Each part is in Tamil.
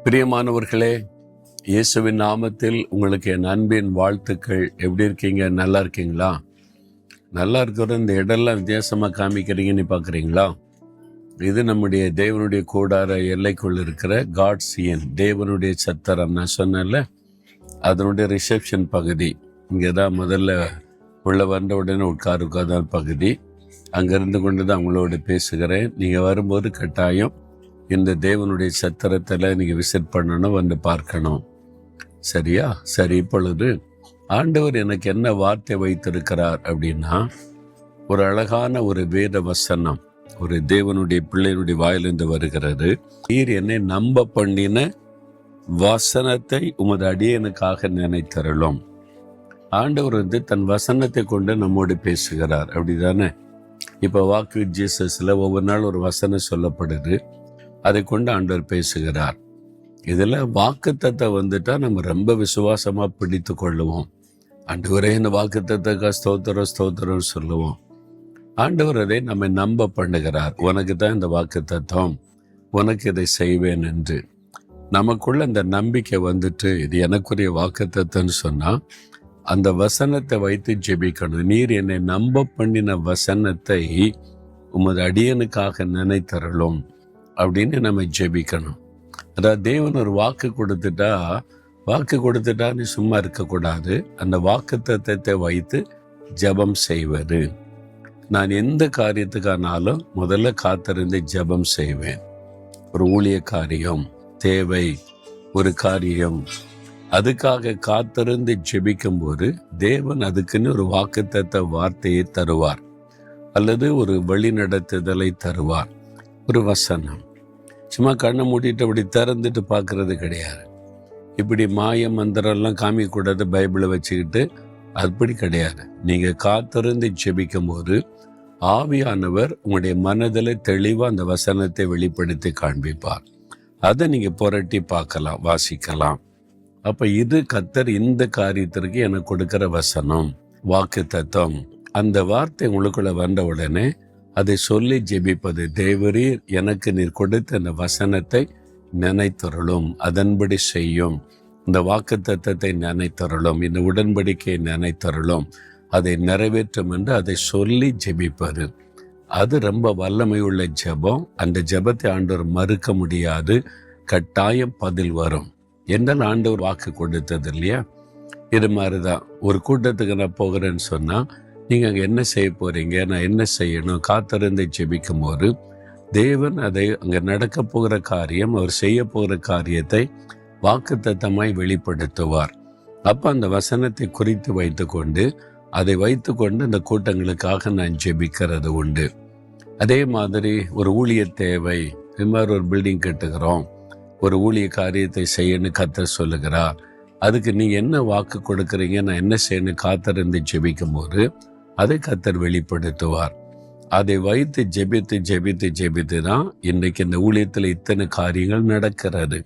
பிரியமானவர்களே, இயேசுவின் நாமத்தில் உங்களுக்கு என் அன்பின் வாழ்த்துக்கள். எப்படி இருக்கீங்க? நல்லா இருக்கீங்களா? நல்லா இருக்கிற இந்த இடம்லாம் வித்தியாசமாக காமிக்கிறீங்கன்னு பார்க்குறீங்களா? இது நம்முடைய தேவனுடைய கூடார எல்லைக்குள் இருக்கிற காட்ஸியன் தேவனுடைய சத்திரம். நான் சொன்னேன்ல, அதனுடைய ரிசப்ஷன் பகுதி. இங்கே தான் முதல்ல உள்ள வந்த உடனே உட்காருக்காத பகுதி. அங்கேருந்து கொண்டு தான் அவங்களோட பேசுகிறேன். நீங்கள் வரும்போது கட்டாயம் இந்த தேவனுடைய சத்திரத்தில் நீங்கள் விசிட் பண்ணணும், வந்து பார்க்கணும். சரியா? சரி, இப்பொழுது ஆண்டவர் எனக்கு என்ன வார்த்தை வைத்திருக்கிறார் அப்படின்னா, ஒரு அழகான ஒரு வேத வசனம் ஒரு தேவனுடைய பிள்ளையினுடைய வாயிலிருந்து வருகிறது. நீர் என்னை நம்ப பண்ணின வசனத்தை உமது அடியனுக்காக நினைத்தருளும். ஆண்டவர் தன் வசனத்தை கொண்டு நம்மோடு பேசுகிறார். அப்படிதானே? இப்போ வாக் வித் ஜீசஸில் ஒவ்வொரு நாள் ஒரு வசனம் சொல்லப்படுது. அதை கொண்டு ஆண்டவர் பேசுகிறார். இதில் வாக்குத்தத்தை வந்துட்டா நம்ம ரொம்ப விசுவாசமாக பிடித்து கொள்ளுவோம். ஆண்டவரே, இந்த வாக்குத்தத்துக்கு ஸ்தோத்திரம் சொல்லுவோம். ஆண்டவர் அதை நம்ம நம்ப பண்ணுகிறார். உனக்கு தான் இந்த வாக்குத்தத்தம், உனக்கு இதை செய்வேன் என்று நமக்குள்ள அந்த நம்பிக்கை வந்துட்டு இது எனக்குரிய வாக்குத்தத்தம்னு சொன்னால் அந்த வசனத்தை வைத்து ஜெபிக்கணும். நீர் என்னை நம்ப பண்ணின வசனத்தை உமது அடியனுக்காக நினைத்தருளும் அப்படின்னு நம்ம ஜெபிக்கணும். அதாவது தேவன் ஒரு வாக்கு கொடுத்துட்டா நீ சும்மா இருக்கக்கூடாது. அந்த வாக்கு தத்தத்தை வைத்து ஜெபம் செய்வது. நான் எந்த காரியத்துக்கானாலும் முதல்ல காத்திருந்து ஜெபம் செய்வேன். ஒரு ஊழிய காரியம், தேவை, ஒரு காரியம், அதுக்காக காத்திருந்து ஜெபிக்கும் போது தேவன் அதுக்குன்னு ஒரு வாக்குத்தத்த வார்த்தையை தருவார், அல்லது ஒரு வழிநடத்துதலை தருவார். ஒரு வசனம் சும்மா கண்ணை மூடிட்டு அப்படி திறந்துட்டு பார்க்கறது கிடையாது. இப்படி மாய மந்திரம்லாம் காமிக்கக்கூடாது பைபிளை வச்சுக்கிட்டு, அப்படி கிடையாது. நீங்கள் காத்திருந்து ஜெபிக்கும் போது ஆவியானவர் உங்களுடைய மனதில் தெளிவாக அந்த வசனத்தை வெளிப்படுத்தி காண்பிப்பார். அதை நீங்கள் புரட்டி பார்க்கலாம், வாசிக்கலாம். அப்போ இது கர்த்தர் இந்த காரியத்திற்கு எனக்கு கொடுக்கிற வசனம், வாக்கு தத்தம். அந்த வார்த்தை உங்களுக்குள்ள வந்த உடனே அதை சொல்லி ஜெபிப்பது. தேவரீர் எனக்கு நீர் கொடுத்த அந்த வசனத்தை நினைத்தருளும், அதன்படி செய்யும். இந்த வாக்கு தத்தத்தை நினைத்தருளும், இந்த உடன்படிக்கையை நினைத்தருளும், அதை நிறைவேற்றும் என்று அதை சொல்லி ஜெபிப்பது. அது ரொம்ப வல்லமை உள்ள ஜெபம். அந்த ஜெபத்தை ஆண்டவர் மறுக்க முடியாது. கட்டாயம் பதில் வரும். என்றால் ஆண்டவர் வாக்கு கொடுத்தது இல்லையா? இது மாதிரிதான் ஒரு கூட்டத்துக்கு நான் போகிறேன்னு சொன்னால், நீங்கள் அங்கே என்ன செய்ய போகிறீங்க, நான் என்ன செய்யணும், காத்திருந்து ஜெபிக்கும் போது தேவன் அதை அங்கே நடக்க போகிற காரியம், அவர் செய்ய போகிற காரியத்தை வாக்குத்தத்தமாய் வெளிப்படுத்துவார். அப்போ அந்த வசனத்தை குறித்து வைத்துக்கொண்டு அதை வைத்துக்கொண்டு அந்த கூட்டங்களுக்காக நான் ஜெபிக்கிறது உண்டு. அதே மாதிரி ஒரு ஊழிய தேவை, இது மாதிரி ஒரு பில்டிங் கட்டுகிறோம், ஒரு ஊழிய காரியத்தை செய்யணும் கர்த்தர் சொல்லுகிறார். அதுக்கு நீங்கள் என்ன வாக்கு கொடுக்குறீங்க, நான் என்ன செய்யணும் காத்திருந்து ஜெபிக்கும் போது அதை கர்த்தர் வெளிப்படுத்துவார். அதை வைத்து ஜெபித்து தான் இன்றைக்கு இந்த ஊழியத்தில் இத்தனை காரியங்கள் நடக்கிறது.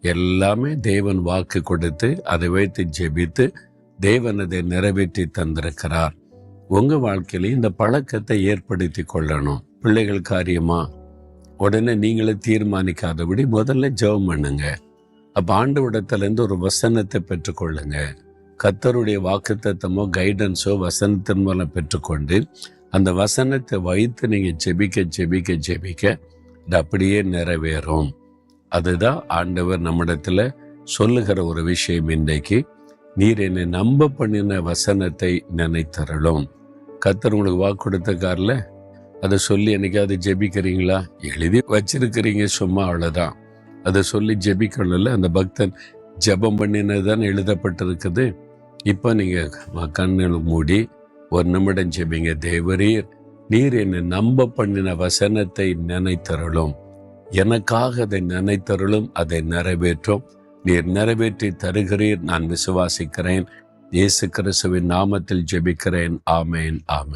எல்லாமே தேவன் வாக்கு கொடுத்து அதை வைத்து ஜெபித்து தேவன் அதை நிறைவேற்றி தந்திருக்கிறார். உங்கள் வாழ்க்கையில இந்த பழக்கத்தை ஏற்படுத்தி கொள்ளணும். பிள்ளைகள் காரியமா உடனே நீங்களே தீர்மானிக்காதபடி முதல்ல ஜெபம் பண்ணுங்க. அப்போ ஆண்டவரிடத்திலிருந்து ஒரு வசனத்தை பெற்றுக்கொள்ளுங்க. கர்த்தருடைய வாக்குத்தத்தமோ கைடன்ஸோ வசனத்தின் மூலம் பெற்றுக்கொண்டு அந்த வசனத்தை வைத்து நீங்கள் ஜெபிக்க அது அப்படியே நிறைவேறும். அதுதான் ஆண்டவர் நம்மிடத்தில் சொல்லுகிற ஒரு விஷயம். இன்றைக்கு நீர் என்னை நம்ப பண்ணின வசனத்தை நினைத்தருளும். கர்த்தர் உங்களுக்கு வாக்கு கொடுத்தக்காரில் அதை சொல்லி என்னைக்காவது ஜெபிக்கிறீங்களா? எழுதி வச்சிருக்கிறீங்க சும்மா, அவ்வளோதான். அதை சொல்லி ஜெபிக்கணும்ல. அந்த பக்தன் ஜெபம் பண்ணினதுதான் எழுதப்பட்டிருக்குது. இப்போ நீங்கள் கண்ணில் மூடி ஒரு நிமிடம் ஜெபிங்க. தேவரீர், நீர் என்னை நம்ப பண்ணின வசனத்தை நினைத்தருளும், எனக்காக அதை நினைத்தருளும், அதை நிறைவேற்றும். நீர் நிறைவேற்றி தருகிறீர், நான் விசுவாசிக்கிறேன். இயேசு கிறிஸ்துவின் நாமத்தில் ஜெபிக்கிறேன். ஆமேன், ஆமேன்.